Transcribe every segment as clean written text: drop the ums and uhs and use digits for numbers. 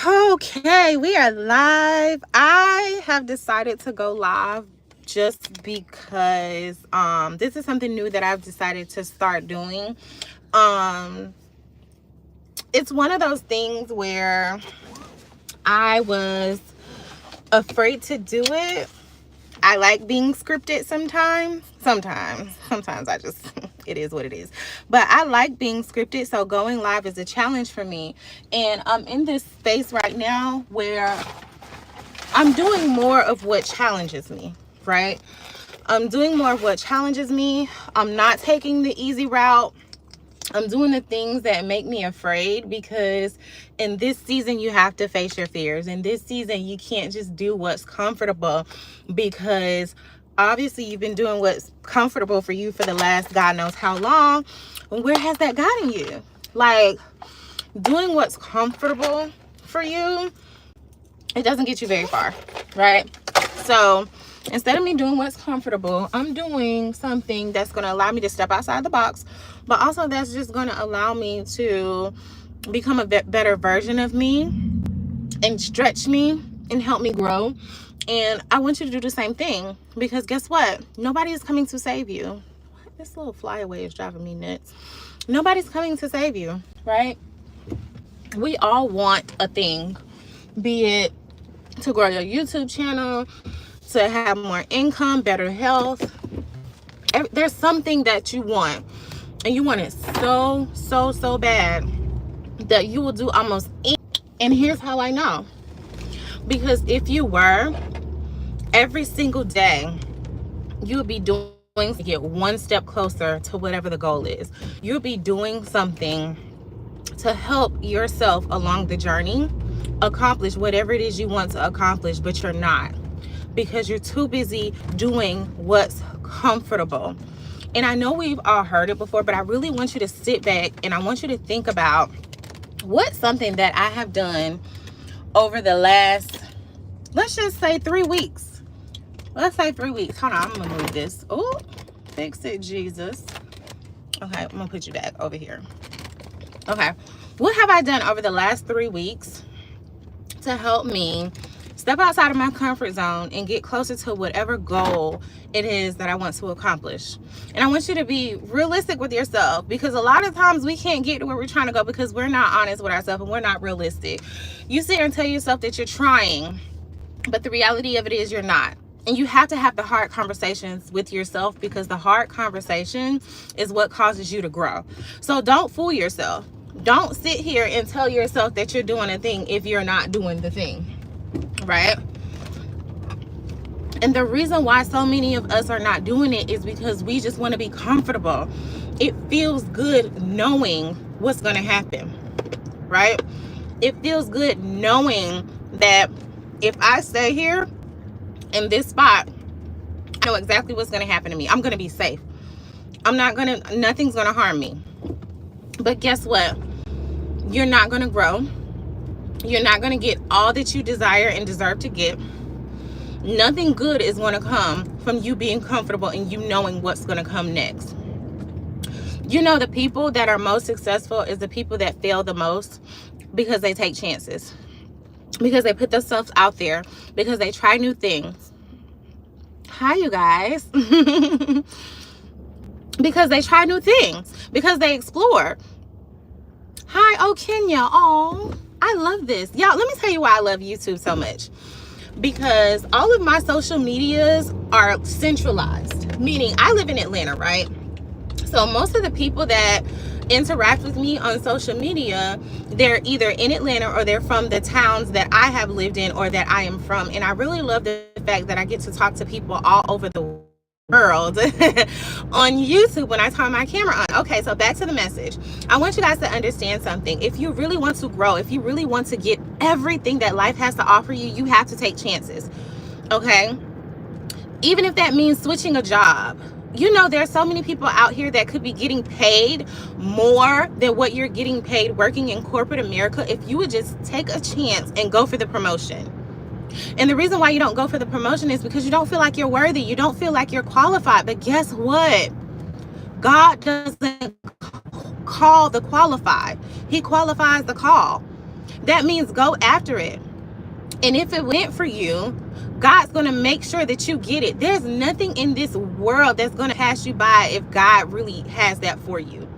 Okay, we are live. I have decided to go live just because this is something new that I've decided to start doing. Um it's one of those things where I was afraid to do it. I like being scripted sometimes. Sometimes I just it is what it is. But I like being scripted, so going live is a challenge for me. And I'm in this space right now where I'm doing more of what challenges me, right? I'm doing more of what challenges me. I'm not taking the easy route. I'm doing the things that make me afraid, because in this season you have to face your fears. In this season you can't just do what's comfortable, because obviously you've been doing what's comfortable for you for the last God knows how long. Where has that gotten you? Like, doing what's comfortable for you, it doesn't get you very far, right? So instead of me doing what's comfortable, I'm doing something that's going to allow me to step outside the box, but also that's just going to allow me to become a better version of me and stretch me and help me grow. And I want you to do the same thing, because guess what? Nobody is coming to save you. This little flyaway is driving me nuts. Nobody's coming to save you, right? We all want a thing, be it to grow your YouTube channel, to have more income, better health. There's something that you want, and you want it so bad that you will do almost anything. And here's how I know. Because if you were, every single day, you would be doing to get one step closer to whatever the goal is. You'll be doing something to help yourself along the journey accomplish whatever it is you want to accomplish, but you're not, because you're too busy doing what's comfortable. And I know we've all heard it before, but I really want you to sit back and I want you to think about what's something that I have done over the last, let's just say 3 weeks. Let's say 3 weeks. Hold on, I'm gonna move this. Oh, fix it, Jesus. Okay, I'm gonna put you back over here. Okay, what have I done over the last 3 weeks to help me step outside of my comfort zone and get closer to whatever goal it is that I want to accomplish? And I want you to be realistic with yourself, because a lot of times we can't get to where we're trying to go because we're not honest with ourselves and we're not realistic. You sit here and tell yourself that you're trying, but the reality of it is you're not. And you have to have the hard conversations with yourself, because the hard conversation is what causes you to grow. So don't fool yourself. Don't sit here and tell yourself that you're doing a thing if you're not doing the thing, right? And the reason why so many of us are not doing it is because we just want to be comfortable. It feels good knowing what's going to happen, right? It feels good knowing that if I stay here in this spot, I know exactly what's going to happen to me. I'm going to be safe. Nothing's going to harm me. But guess what? You're not going to grow. You're not going to get all that you desire and deserve to get. Nothing good is going to come from you being comfortable and you knowing what's going to come next. You know, the people that are most successful is the people that fail the most, because they take chances, because they put themselves out there, because they try new things. Hi, you guys. Because they try new things, because they explore. Hi, oh, Kenya. Oh, I love this. Y'all, let me tell you why I love YouTube so much. Because all of my social medias are centralized, meaning I live in Atlanta, right? So most of the people that interact with me on social media, they're either in Atlanta or they're from the towns that I have lived in or that I am from. And I really love the fact that I get to talk to people all over the world on YouTube when I turn my camera on. Okay, so back to the message. I want you guys to understand something. If you really want to grow, if you really want to get everything that life has to offer you, you have to take chances. Okay? Even if that means switching a job. You know, there's so many people out here that could be getting paid more than what you're getting paid working in corporate America if you would just take a chance and go for the promotion. And the reason why you don't go for the promotion is because you don't feel like you're worthy. You don't feel like you're qualified. But guess what? God doesn't call the qualified. He qualifies the call. That means go after it. And if it went for you, God's going to make sure that you get it. There's nothing in this world that's going to pass you by if God really has that for you.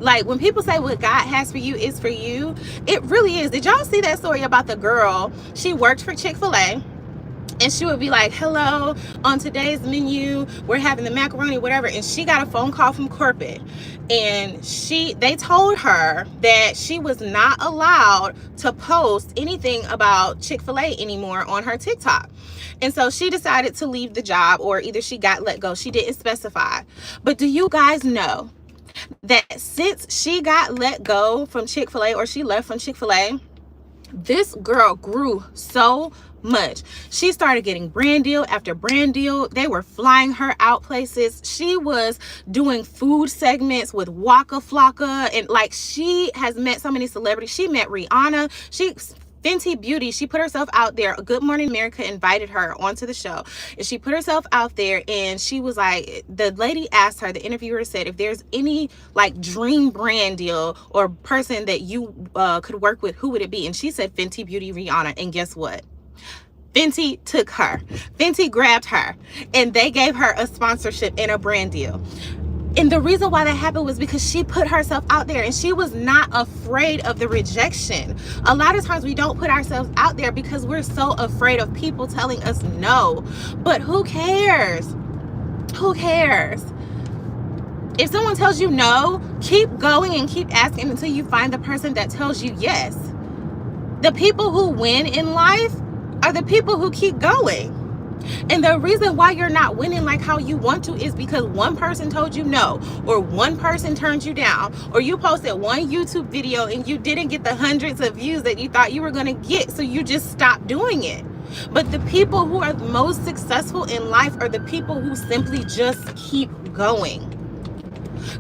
Like, when people say what God has for you is for you, it really is. Did y'all see that story about the girl? She worked for Chick-fil-A. And she would be like, hello, on today's menu, we're having the macaroni, whatever. And she got a phone call from corporate. And they told her that she was not allowed to post anything about Chick-fil-A anymore on her TikTok. And so she decided to leave the job, or either she got let go. She didn't specify. But do you guys know that since she got let go from Chick-fil-A, or she left from Chick-fil-A, this girl grew so much. She started getting brand deal after brand deal. They were flying her out places. She was doing food segments with Waka Flocka, and like, she has met so many celebrities. She met Rihanna. Fenty Beauty, she put herself out there. Good Morning America invited her onto the show, and she put herself out there, and she was like, the lady asked her, the interviewer said, if there's any like dream brand deal or person that you could work with, who would it be? And she said Fenty Beauty, Rihanna. And guess what? Fenty took her. Fenty grabbed her, and they gave her a sponsorship and a brand deal. And the reason why that happened was because she put herself out there, and she was not afraid of the rejection. A lot of times we don't put ourselves out there because we're so afraid of people telling us no. But who cares? Who cares? If someone tells you no, keep going and keep asking until you find the person that tells you yes. The people who win in life are the people who keep going. And the reason why you're not winning like how you want to is because one person told you no, or one person turned you down, or you posted one YouTube video and you didn't get the hundreds of views that you thought you were going to get, so you just stopped doing it. But the people who are most successful in life are the people who simply just keep going.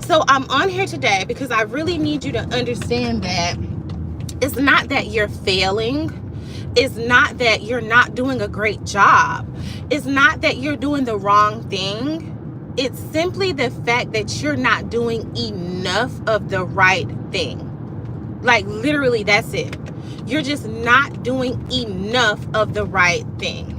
So I'm on here today because I really need you to understand that it's not that you're failing. It's not that you're not doing a great job. It's not that you're doing the wrong thing. It's simply the fact that you're not doing enough of the right thing. Like, literally, that's it. You're just not doing enough of the right thing.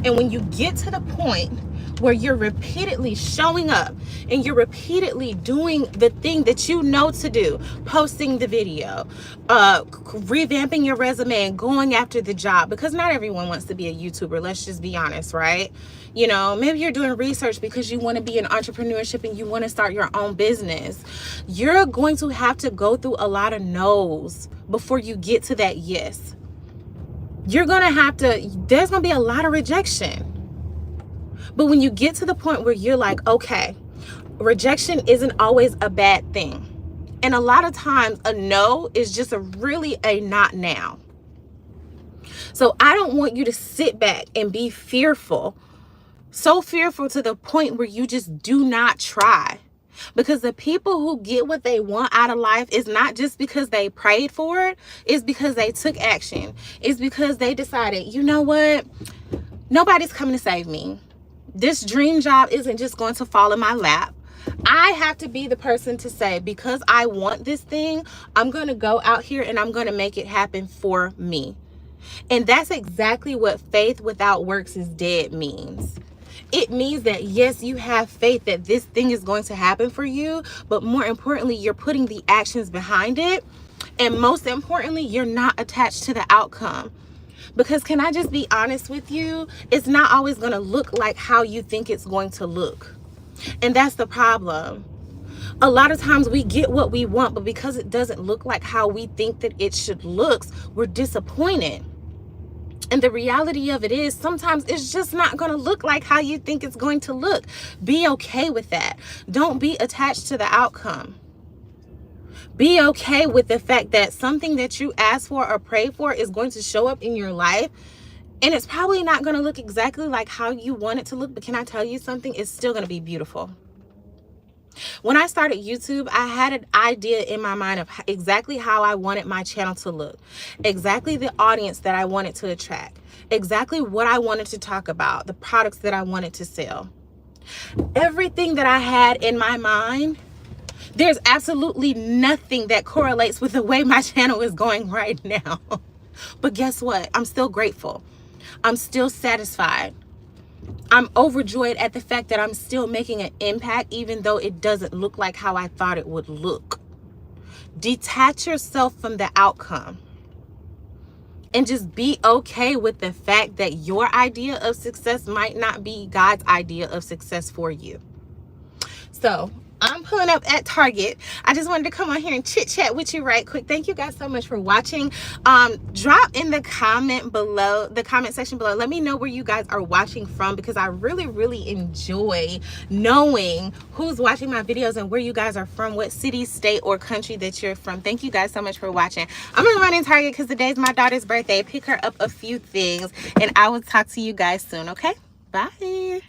And when you get to the point where you're repeatedly showing up and you're repeatedly doing the thing that you know to do, posting the video, revamping your resume and going after the job, because not everyone wants to be a YouTuber, let's just be honest, right? You know, maybe you're doing research because you want to be in entrepreneurship and you want to start your own business. You're going to have to go through a lot of no's before you get to that yes. There's going to be a lot of rejection. But when you get to the point where you're like, okay, rejection isn't always a bad thing. And a lot of times a no is just really a not now. So I don't want you to sit back and be fearful, so fearful to the point where you just do not try. Because the people who get what they want out of life is not just because they prayed for it. It's because they took action. It's because they decided, you know what? Nobody's coming to save me. This dream job isn't just going to fall in my lap. I have to be the person to say, because I want this thing, I'm going to go out here and I'm going to make it happen for me. And that's exactly what faith without works is dead means. It means that, yes, you have faith that this thing is going to happen for you, but more importantly, you're putting the actions behind it. And most importantly, you're not attached to the outcome. Because can I just be honest with you? It's not always going to look like how you think it's going to look. And that's the problem. A lot of times we get what we want, but because it doesn't look like how we think that it should look, we're disappointed. And the reality of it is, sometimes it's just not going to look like how you think it's going to look. Be okay with that. Don't be attached to the outcome. Be okay with the fact that something that you ask for or pray for is going to show up in your life. And it's probably not going to look exactly like how you want it to look. But can I tell you something? It's still going to be beautiful. When I started YouTube, I had an idea in my mind of exactly how I wanted my channel to look. Exactly the audience that I wanted to attract. Exactly what I wanted to talk about. The products that I wanted to sell. Everything that I had in my mind, There's absolutely nothing that correlates with the way my channel is going right now. But guess what? I'm still grateful. I'm still satisfied. I'm overjoyed at the fact that I'm still making an impact, even though it doesn't look like how I thought it would look. Detach yourself from the outcome and just be okay with the fact that your idea of success might not be God's idea of success for you. So I'm pulling up at Target. I just wanted to come on here and chit chat with you right quick. Thank you guys so much for watching. Drop in the comment section below. Let me know where you guys are watching from, because I really enjoy knowing who's watching my videos and where you guys are from, what city, state, or country that you're from. Thank you guys so much for watching. I'm gonna run in Target because today's my daughter's birthday. Pick her up a few things, and I will talk to you guys soon. Okay, bye.